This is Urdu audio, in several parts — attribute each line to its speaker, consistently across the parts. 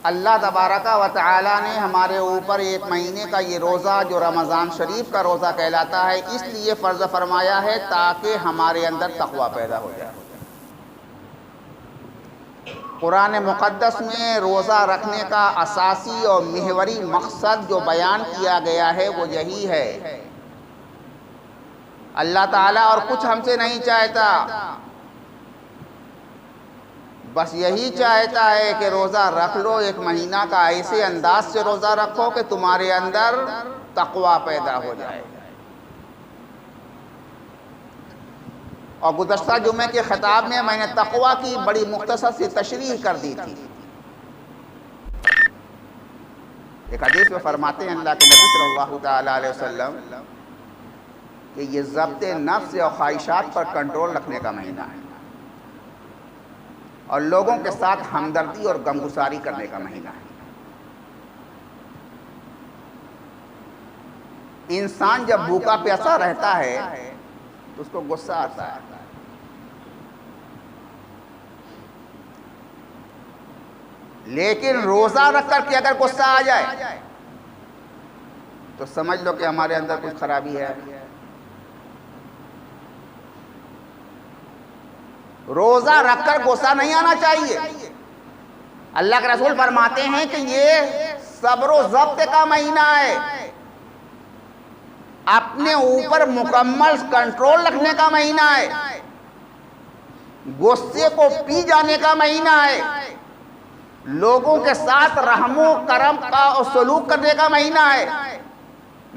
Speaker 1: اللہ تبارک و تعالی نے ہمارے اوپر ایک مہینے کا یہ روزہ جو رمضان شریف کا روزہ کہلاتا ہے اس لیے فرض فرمایا ہے تاکہ ہمارے اندر تقوی پیدا ہو جائے۔ قرآن مقدس میں روزہ رکھنے کا اساسی اور محوری مقصد جو بیان کیا گیا ہے وہ یہی ہے۔ اللہ تعالیٰ اور کچھ ہم سے نہیں چاہتا، بس یہی چاہتا ہے کہ روزہ رکھ لو، ایک مہینہ کا ایسے انداز سے روزہ رکھو کہ تمہارے اندر تقوی پیدا ہو جائے۔ اور گزشتہ جمعے کے خطاب میں نے تقوی کی بڑی مختصر سی تشریح کر دی تھی۔ ایک حدیث میں فرماتے ہیں اللہ کے نبی صلی اللہ تعالیٰ علیہ وسلم کہ یہ ضبط نفس اور خواہشات پر کنٹرول رکھنے کا مہینہ ہے، اور لوگوں کے ساتھ ہمدردی اور غمگساری کرنے کا مہینہ ہے۔ انسان جب بھوکا پیاسا رہتا ہے تو اس کو غصہ آتا ہے، لیکن روزہ رکھ کر کے اگر غصہ آ جائے تو سمجھ لو کہ ہمارے اندر کچھ خرابی ہے۔ روزہ رکھ کر غصہ نہیں آنا چاہیے۔ اللہ کے رسول فرماتے ہیں کہ یہ صبر و ضبط کا مہینہ ہے، اپنے اوپر مکمل کنٹرول رکھنے کا مہینہ ہے، غصے کو پی جانے کا مہینہ ہے، لوگوں کے ساتھ رحم و کرم کا سلوک کرنے کا مہینہ ہے،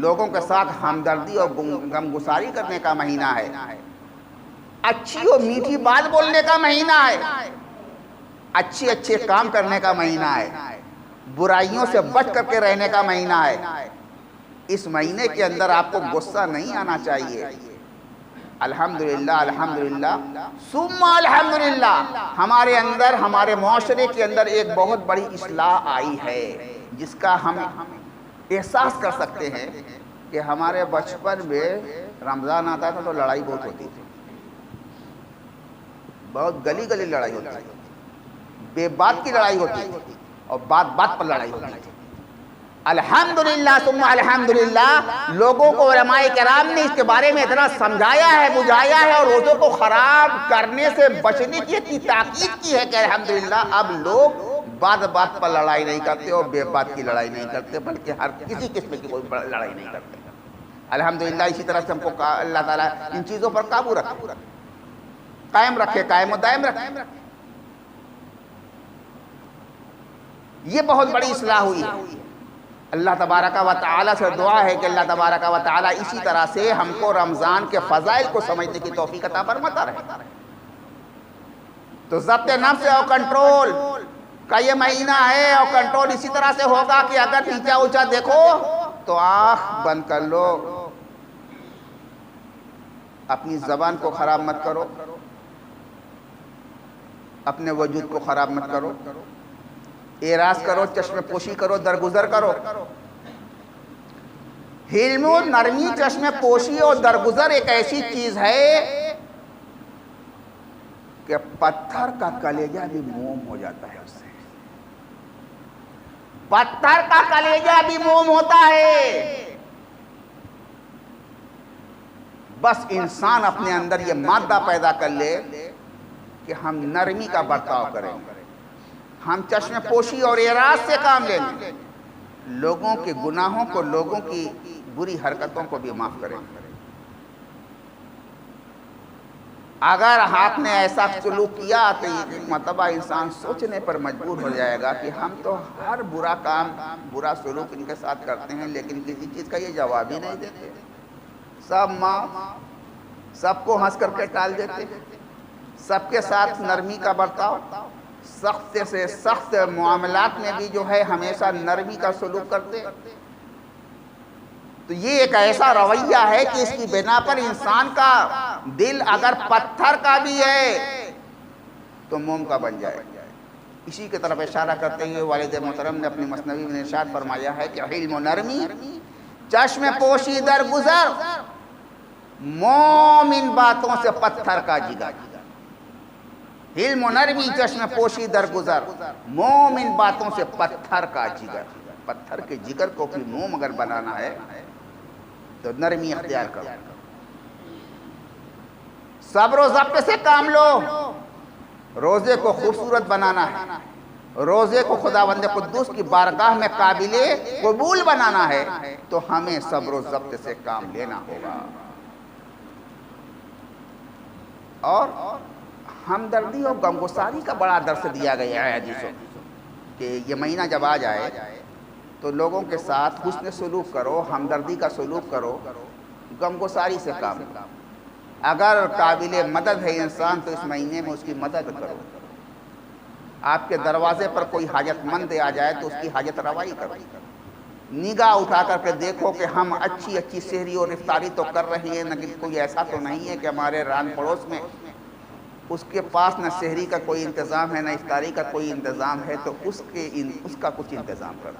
Speaker 1: لوگوں کے ساتھ ہمدردی اور غمگساری کرنے کا مہینہ ہے، اچھی اور میٹھی بات بولنے کا مہینہ ہے، اچھے کام کرنے کا مہینہ ہے، برائیوں سے بچ کر کے رہنے کا مہینہ ہے۔ اس مہینے کے اندر آپ کو غصہ نہیں آنا چاہیے۔ الحمدللہ الحمدللہ ثم الحمدللہ، ہمارے اندر، ہمارے معاشرے کے اندر ایک بہت بڑی اصلاح آئی ہے جس کا ہم احساس کر سکتے ہیں کہ ہمارے بچپن میں رمضان آتا تھا تو لڑائی بہت ہوتی تھی، بہت گلی گلی لڑائی ہوتی تھی، بے بات کی لڑائی ہوتی تھی، اور بات بات پر لڑائی ہوتی تھی۔ الحمدللہ ثم الحمدللہ لوگوں کو علماء کرام نے اس کے بارے میں اتنا سمجھایا ہے، بجھایا ہے، اور روزوں کو خراب کرنے سے بچنے کی اتنی تاکید کی ہے کہ الحمدللہ اب لوگ بات بات پر لڑائی نہیں کرتے اور بے بات کی لڑائی نہیں کرتے، بلکہ ہر کسی قسم کی کوئی لڑائی نہیں کرتے۔ الحمدللہ اسی طرح سے ہم کو اللہ تعالیٰ ان چیزوں پر قابو رکھے، قائم رکھے، قائم و دائم رکھے۔ یہ بہت بڑی اصلاح ہوئی ہے۔ اللہ تبارک و تعالیٰ سے دعا ہے کہ اللہ تبارک و تعالیٰ اسی طرح سے ہم کو رمضان کے فضائل کو سمجھنے کی توفیق عطا فرماتا رہے۔ تو ضبط نفس اور کنٹرول کا یہ مہینہ ہے، اور کنٹرول اسی طرح سے ہوگا کہ اگر نیچا اونچا دیکھو تو آنکھ بند کر لو، اپنی زبان کو خراب مت کرو، اپنے وجود کو خراب مت کرو، اعراض کرو، چشم پوشی کرو، درگزر کرو۔ حلم و نرمی، چشم پوشی اور درگزر ایک ایسی چیز ہے کہ پتھر کا کلیجہ بھی موم ہو جاتا ہے اس سے، پتھر کا کلیجہ بھی موم ہوتا ہے۔ بس انسان اپنے اندر یہ مادہ پیدا کر لے کہ ہم نرمی کا برتاؤ کریں، ہم چشم پوشی اور اعراض سے کام لیں گے، لوگوں کے گناہوں کو، لوگوں کی بری حرکتوں کو بھی معاف کریں۔ اگر آپ نے ایسا سلوک کیا تو ایک مرتبہ انسان سوچنے پر مجبور ہو جائے گا کہ ہم تو ہر برا کام، برا سلوک ان کے ساتھ کرتے ہیں، لیکن کسی چیز کا یہ جواب ہی نہیں دیتے، سب معاف، سب کو ہنس کر کے ٹال دیتے، سب کے ساتھ نرمی کا برتاؤ، سخت سے سخت معاملات میں بھی جو ہے ہمیشہ نرمی کا سلوک کرتے۔ تو یہ ایک ایسا رویہ ہے کہ اس کی بنا پر انسان کا دل اگر پتھر کا بھی ہے تو موم کا بن جائے۔ اسی کی طرف اشارہ کرتے ہوئے والد محترم نے اپنی مثنوی میں ارشاد فرمایا ہے کہ علم و نرمی، چشم پوشی درگزر، موم ان باتوں سے پتھر کا جگر۔ حلم و نرمی چشم پوشی درگزر، مومن باتوں سے پتھر کا جگر۔ پتھر کے جگر کو پھر موم اگر بنانا ہے تو نرمی اختیار کرو۔ صبر و ضبط سے کام لو، روزے کو خوبصورت بنانا ہے، روزے کو خداوند قدوس کی بارگاہ میں قابل قبول بنانا ہے تو ہمیں صبر و ضبط سے کام لینا ہوگا۔ اور ہمدردی اور غمگساری کا بڑا درس دیا گیا ہے حدیثوں کہ یہ مہینہ جب آ جائے تو لوگوں کے ساتھ حسن سلوک کرو، ہمدردی کا سلوک کرو، غمگساری سے کام لو۔ اگر قابل مدد ہے انسان تو اس مہینے میں اس کی مدد کرو۔ آپ کے دروازے پر کوئی حاجت مند آ جائے تو اس کی حاجت روائی کرو۔ نگاہ اٹھا کر کے دیکھو کہ ہم اچھی اچھی سحری اور افطاری تو کر رہے ہیں، لیکن کوئی ایسا تو نہیں ہے کہ ہمارے ران پڑوس میں اس کے پاس نہ سحری کا کوئی انتظام ہے نہ افطاری کا کوئی انتظام ہے، تو اس کا کچھ انتظام کرو۔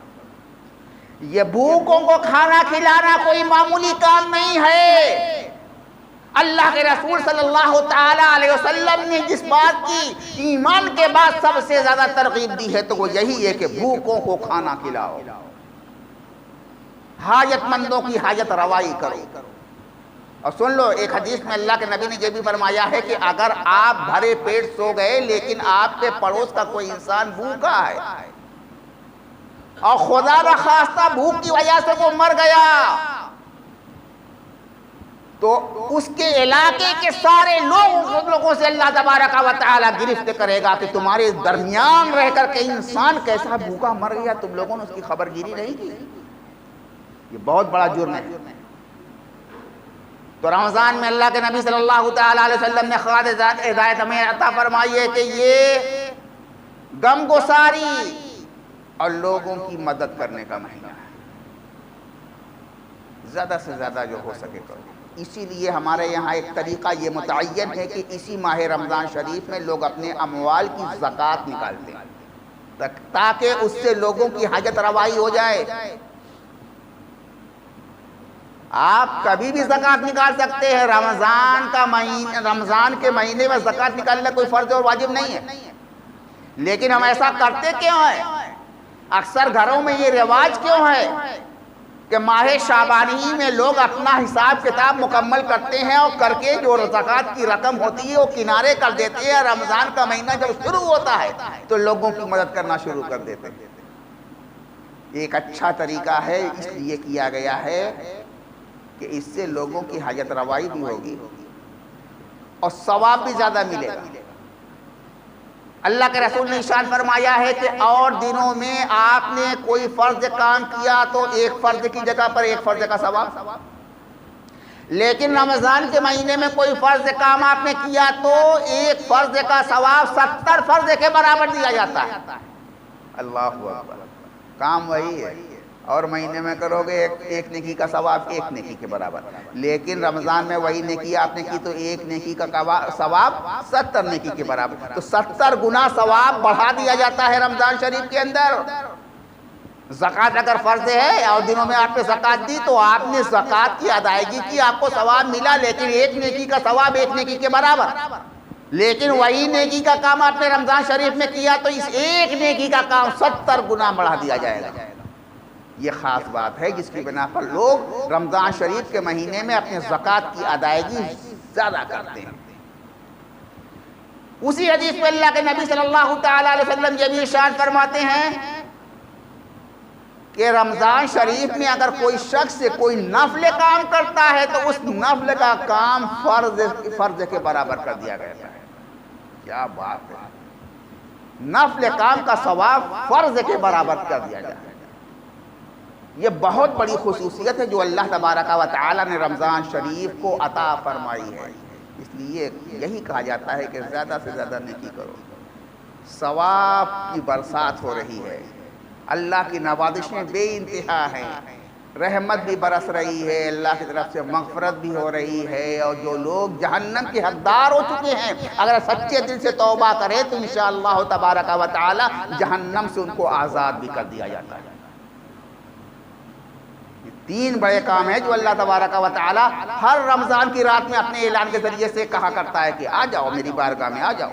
Speaker 1: یہ بھوکوں کو کھانا کھلانا کوئی معمولی کام نہیں ہے۔ اللہ کے رسول صلی اللہ تعالی علیہ وسلم نے جس بات کی ایمان کے بعد سب سے زیادہ ترغیب دی ہے تو وہ یہی ہے کہ بھوکوں کو کھانا کھلاؤ، حاجت مندوں کی حاجت روائی کرو۔ اور سن لو، ایک حدیث میں اللہ کے نبی نے یہ بھی فرمایا ہے کہ اگر آپ بھرے پیٹ سو گئے لیکن آپ کے پڑوس کا کوئی انسان بھوکا ہے اور خدا نخواستہ بھوک کی وجہ سے وہ مر گیا تو اس کے علاقے کے سارے لوگوں سے اللہ تبارک و تعالی گرفت کرے گا کہ تمہارے درمیان رہ کر کے انسان کیسا بھوکا مر گیا، تم لوگوں نے اس کی خبر گیری نہیں کی۔ یہ بہت بڑا جرم ہے۔ تو رمضان میں اللہ کے نبی صلی اللہ تعالی علیہ وسلم نے خاص ہدایت ہمیں عطا فرمائی ہے کہ یہ غمگساری اور لوگوں کی مدد کرنے کا مہینہ ہے، زیادہ سے زیادہ جو ہو سکے کرو۔ اسی لیے ہمارے یہاں ایک طریقہ یہ متعین ہے کہ اسی ماہ رمضان شریف میں لوگ اپنے اموال کی زکوٰۃ نکالتے ہیں تاکہ اس سے لوگوں کی حاجت روائی ہو جائے۔ آپ کبھی بھی زکوٰۃ نکال سکتے ہیں، رمضان کے مہینے میں زکوٰۃ نکالنا کوئی فرض اور واجب نہیں ہے، لیکن ہم ایسا کرتے کیوں ہیں؟ اکثر گھروں میں یہ رواج کیوں ہے کہ ماہ شعبانی میں لوگ اپنا حساب کتاب مکمل کرتے ہیں اور کر کے جو زکوٰۃ کی رقم ہوتی ہے وہ کنارے کر دیتے ہیں، رمضان کا مہینہ جب شروع ہوتا ہے تو لوگوں کی مدد کرنا شروع کر دیتے ہیں۔ ایک اچھا طریقہ ہے، اس لیے کیا گیا ہے کہ اس سے لوگوں کی حاجت روائی بھی ہوگی اور ثواب بھی زیادہ ملے گا۔ اللہ کے رسول نے ارشاد فرمایا ہے کہ اور دنوں میں آپ نے کوئی فرض کام کیا تو ایک فرض کی جگہ پر ایک فرض کا ثواب، لیکن رمضان کے مہینے میں کوئی فرض کام آپ نے کیا تو ایک فرض کا ثواب 70 فرض کے برابر دیا جاتا ہے۔ اللہ اکبر، کام وہی ہے، اور مہینے میں کرو گے ایک نیکی کا ثواب ایک نیکی کے برابر، لیکن رمضان میں وہی نیکی آپ نے کی تو ایک نیکی کا ثواب 70 نیکی کے برابر، تو 70 گنا ثواب بڑھا دیا جاتا ہے رمضان شریف کے اندر۔ زکوٰۃ اگر فرض ہے اور دنوں میں آپ نے زکوٰۃ دی تو آپ نے زکوٰۃ کی ادائیگی کی، آپ کو ثواب ملا، لیکن ایک نیکی کا ثواب ایک نیکی کے برابر، لیکن وہی نیکی کا کام آپ نے رمضان شریف میں کیا تو اس ایک نیکی کا کام 70 گنا بڑھا دیا جائے گا۔ یہ خاص بات ہے جس کی بنا پر لوگ رمضان شریف کے مہینے میں اپنے زکوٰۃ کی ادائیگی زیادہ کرتے ہیں۔ اسی حدیث میں اللہ کے نبی صلی اللہ تعالی علیہ وسلم یہ بھی ارشاد فرماتے ہیں کہ رمضان شریف میں اگر کوئی شخص کوئی نفل کام کرتا ہے تو اس نفل کا کام فرض کے برابر کر دیا گیا ہے۔ کیا بات ہے، نفل کام کا ثواب فرض کے برابر کر دیا جائے۔ یہ بہت بڑی خصوصیت ہے جو اللہ تبارک و تعالی نے رمضان شریف کو عطا فرمائی ہے، اس لیے یہی کہا جاتا ہے کہ زیادہ سے زیادہ نیکی کرو۔ ثواب کی برسات ہو رہی ہے، اللہ کی نوازشیں بے انتہا ہیں، رحمت بھی برس رہی ہے، اللہ کی طرف سے مغفرت بھی ہو رہی ہے، اور جو لوگ جہنم کے حقدار ہو چکے ہیں اگر سچے دل سے توبہ کریں تو انشاءاللہ تبارک و تعالی جہنم سے ان کو آزاد بھی کر دیا جاتا ہے۔ 3 بڑے کام ہیں جو اللہ تبارک و تعالی ہر رمضان کی رات میں اپنے اعلان کے ذریعے سے کہا کرتا ہے کہ آ جاؤ میری بارگاہ میں، آ جاؤ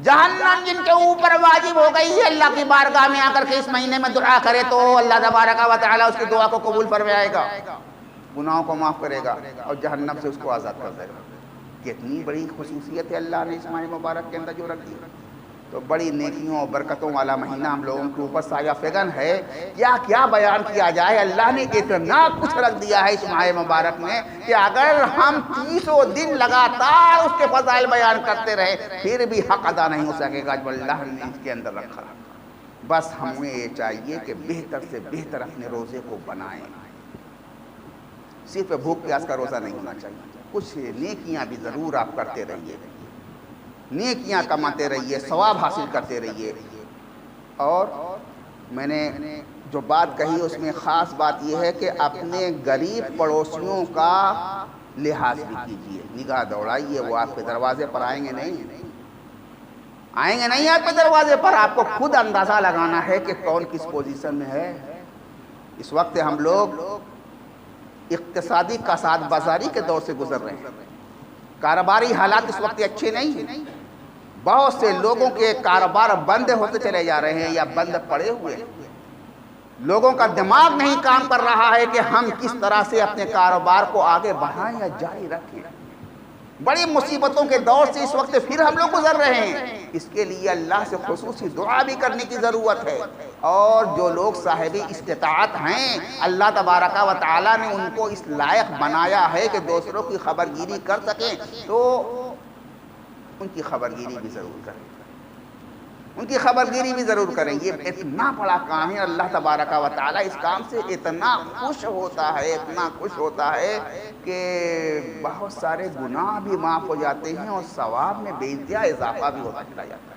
Speaker 1: جہنم جن کے اوپر واجب ہو گئی ہے، اللہ کی بارگاہ میں آ کر کے اس مہینے میں دعا کرے تو اللہ تبارک و تعالی اس کی دعا کو قبول فرمائے گا، گناہوں کو معاف کرے گا اور جہنم سے اس کو آزاد کر دے گا۔ کتنی بڑی خصوصیت ہے اللہ نے اس ماہ مبارک کے اندر جو رکھ دی۔ تو بڑی نیکیوں اور برکتوں والا مہینہ ہم لوگوں کے اوپر سایہ فگن ہے، کیا کیا بیان کیا جائے۔ اللہ نے اتنا کچھ رکھ دیا ہے اس ماہ مبارک میں کہ اگر ہم 30 دن لگاتار اس کے فضائل بیان کرتے رہے پھر بھی حق ادا نہیں ہو سکے گا جو اللہ نے اس کے اندر رکھا۔ بس ہمیں یہ چاہیے کہ بہتر سے بہتر اپنے روزے کو بنائیں، صرف بھوک پیاس کا روزہ نہیں ہونا چاہیے، کچھ نیکیاں بھی ضرور آپ کرتے رہیے، نیکیاں کماتے رہیے، ثواب حاصل کرتے رہیے۔ اور میں نے جو بات کہی اس میں خاص بات یہ ہے کہ اپنے غریب پڑوسیوں کا لحاظ بھی کیجیے، نگاہ دوڑائیے، وہ آپ کے دروازے پر آئیں گے نہیں آپ کے دروازے پر، آپ کو خود اندازہ لگانا ہے کہ کون کس پوزیشن میں ہے۔ اس وقت ہم لوگ اقتصادی کساد بازاری کے دور سے گزر رہے ہیں، کاروباری حالات اس وقت اچھے نہیں ہیں، بہت سے لوگوں کے کاروبار بند ہوتے چلے جا رہے ہیں یا بند پڑے ہوئے ہیں، لوگوں کا دماغ نہیں کام کر رہا ہے کہ ہم کس طرح سے اپنے کاروبار کو آگے بڑھائیں یا جاری رکھیں۔ بڑی مصیبتوں کے دور سے اس وقت پھر ہم لوگ گزر رہے ہیں، اس کے لیے اللہ سے خصوصی دعا بھی کرنے کی ضرورت ہے۔ اور جو لوگ صاحب استطاعت ہیں اللہ تبارک و تعالی نے ان کو اس لائق بنایا ہے کہ دوسروں کی خبرگیری کر سکیں تو ان کی خبرگیری بھی ضرور کریں، ان کی خبرگیری بھی ضرور کریں۔ یہ اتنا بڑا کام ہے، اللہ تبارک و تعالی اس کام سے اتنا خوش ہوتا ہے، اتنا خوش ہوتا ہے کہ بہت سارے گناہ بھی معاف ہو جاتے ہیں اور ثواب میں بے انتہا اضافہ بھی ہوتا چلا جاتا ہے۔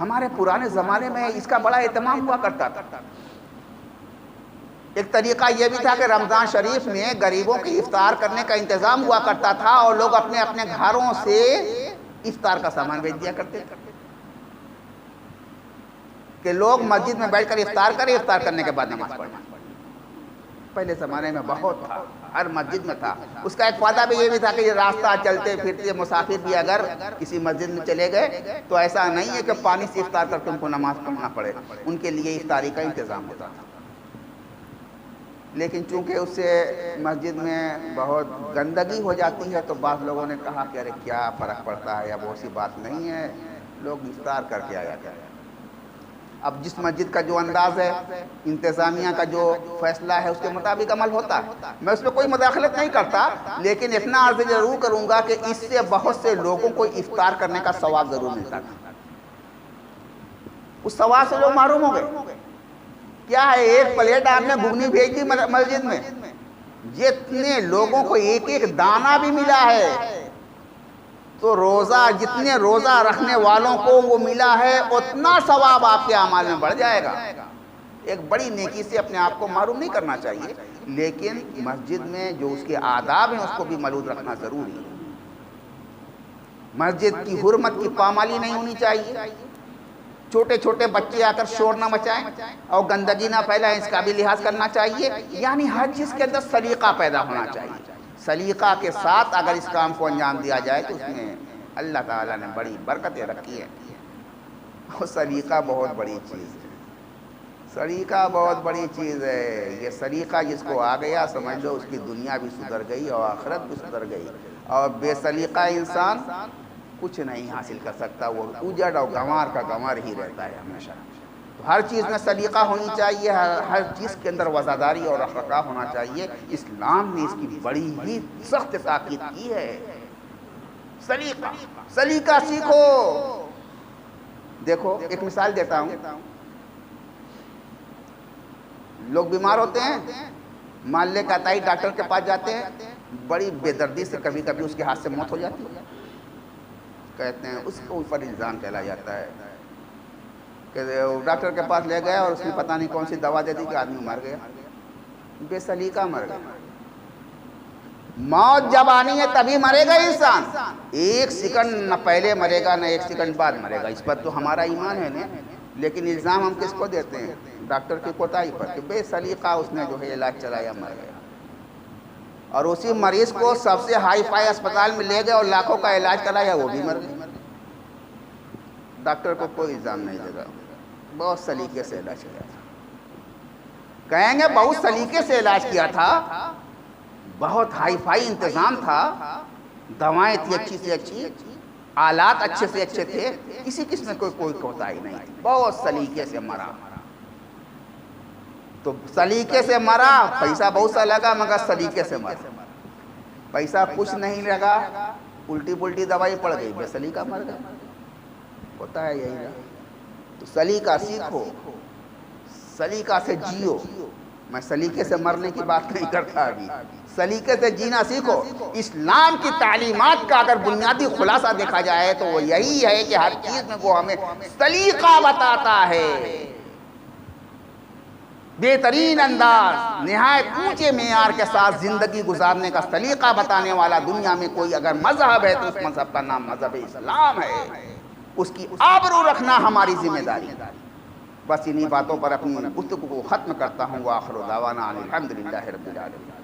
Speaker 1: ہمارے پرانے زمانے میں اس کا بڑا اہتمام ہوا کرتا تھا۔ ایک طریقہ یہ بھی تھا کہ رمضان شریف میں غریبوں کی افطار کرنے کا انتظام ہوا کرتا تھا اور لوگ اپنے اپنے گھروں سے افطار کا سامان بھیج دیا کرتے تھے کہ لوگ مسجد میں بیٹھ کر افطار کریں، افطار کرنے کے بعد نماز پڑھیں۔ پہلے زمانے میں بہت تھا، ہر مسجد میں تھا۔ اس کا ایک فائدہ بھی یہ بھی تھا کہ یہ راستہ چلتے پھرتے مسافر بھی اگر کسی مسجد میں چلے گئے تو ایسا نہیں ہے کہ پانی سے افطار کر کے ان کو نماز پڑھنا پڑے، ان کے لیے افطاری کا انتظام ہوتا تھا۔ لیکن چونکہ اس سے مسجد میں بہت گندگی ہو جاتی ہے تو بعض لوگوں نے کہا کہ ارے کیا فرق پڑتا ہے، اب ایسی بات نہیں ہے، لوگ افطار کر کے آیا کریں۔ اب جس مسجد کا جو انداز ہے، انتظامیہ کا جو فیصلہ ہے، اس کے مطابق عمل ہوتا ہے۔ میں اس میں کوئی مداخلت نہیں کرتا، لیکن اتنا عرض ضرور کروں گا کہ اس سے بہت سے لوگوں کو افطار کرنے کا ثواب ضرور ملتا تھا۔ اس ثواب سے لوگ محروم ہو گئے۔ کیا ہے، ایک پلیٹ آپ نے گھگنی بھیج دی مسجد میں، جتنے لوگوں کو ایک ایک دانہ بھی ملا ہے تو روزہ جتنے روزہ رکھنے والوں کو وہ ملا ہے اتنا ثواب آپ کے اعمال میں بڑھ جائے گا۔ ایک بڑی نیکی سے اپنے آپ کو محروم نہیں کرنا چاہیے، لیکن مسجد میں جو اس کے آداب ہیں اس کو بھی ملحوظ رکھنا ضروری ہے۔ مسجد کی حرمت کی پامالی نہیں ہونی چاہیے، چھوٹے چھوٹے بچے آ کر شور نہ مچائیں اور گندگی نہ پھیلائیں، اس کا بھی لحاظ کرنا چاہیے۔ یعنی ہر چیز کے اندر سلیقہ پیدا ہونا چاہیے، سلیقہ کے ساتھ اگر اس کام کو انجام دیا جائے تو اس میں اللہ تعالیٰ نے بڑی برکتیں رکھی ہیں۔ اور سلیقہ بہت بڑی چیز ہے، سلیقہ بہت بڑی چیز ہے۔ یہ سلیقہ جس کو آ گیا سمجھ لو اس کی دنیا بھی سدھر گئی اور آخرت بھی سدھر گئی، اور بے سلیقہ انسان کچھ نہیں حاصل کر سکتا، وہ اجڑ اور گنوار کا گنوار ہی رہتا ہے ہمیشہ۔ تو ہر چیز میں سلیقہ ہونی چاہیے، ہر چیز کے اندر وزاداری اور رفقہ ہونا چاہیے۔ اسلام نے اس کی بڑی ہی سخت تاکید کی ہے۔ سلیقہ سیکھو۔ دیکھو ایک مثال دیتا ہوں، لوگ بیمار ہوتے ہیں، محلے کا عطائی ڈاکٹر کے پاس جاتے ہیں، بڑی بے دردی سے کبھی کبھی اس کے ہاتھ سے موت ہو جاتی ہے، کہتے ہیں اس کے اوپر الزام چلا جاتا ہے کہ ڈاکٹر کے پاس لے گیا اور اس نے پتہ نہیں کون سی دوا دے دی کہ آدمی مر گیا، بے سلیقہ مر گیا۔ موت جب آنی ہے تبھی مرے گا انسان، ایک سیکنڈ نہ پہلے مرے گا نہ ایک سیکنڈ بعد مرے گا، اس پر تو ہمارا ایمان ہے نا۔ لیکن الزام ہم کس کو دیتے ہیں؟ ڈاکٹر کی کوتاہی پر کہ بے سلیقہ اس نے جو ہے علاج چلایا، مر گیا۔ اور اسی مریض کو سب سے ہائی فائی اسپتال میں لے گئے اور لاکھوں کا علاج کرایا، وہ بھی مر گیا۔ ڈاکٹر کو کوئی الزام نہیں دے گا، بہت سلیقے سے علاج کیا تھا۔ کہیں گے بہت سلیقے سے علاج کیا تھا، بہت ہائی فائی انتظام تھا، دوائیں تھی اچھی سے اچھی، آلات اچھے سے اچھے تھے، کسی قسم میں کوئی کوتاہی نہیں تھی، بہت سلیقے سے مرا۔ تو سلیقے سے مرا، پیسہ بہت سا لگا مگر سلیقے سے مرا۔ پیسہ کچھ نہیں لگا، الٹی پلٹی دوائی پڑ گئی، بے سلیقہ مر گیا، ہوتا ہے یہی۔ تو سلیقہ سیکھو، سلیقہ سے جیو۔ میں سلیقے سے مرنے کی بات نہیں کرتا، ابھی سلیقے سے جینا سیکھو۔ اسلام کی تعلیمات کا اگر بنیادی خلاصہ دیکھا جائے تو وہ یہی ہے کہ ہر چیز میں وہ ہمیں سلیقہ بتاتا ہے، بہترین انداز، نہایت اونچے معیار کے ساتھ زندگی گزارنے کا سلیقہ بتانے والا دنیا میں کوئی اگر مذہب ہے تو اس مذہب کا نام مذہب اسلام ہے۔ اس کی آبرو رکھنا ہماری ذمہ داری۔ بس انہی باتوں پر اپنی گفتگو کو ختم کرتا ہوں۔ وآخر دعوانا الحمدللہ رب العالمین۔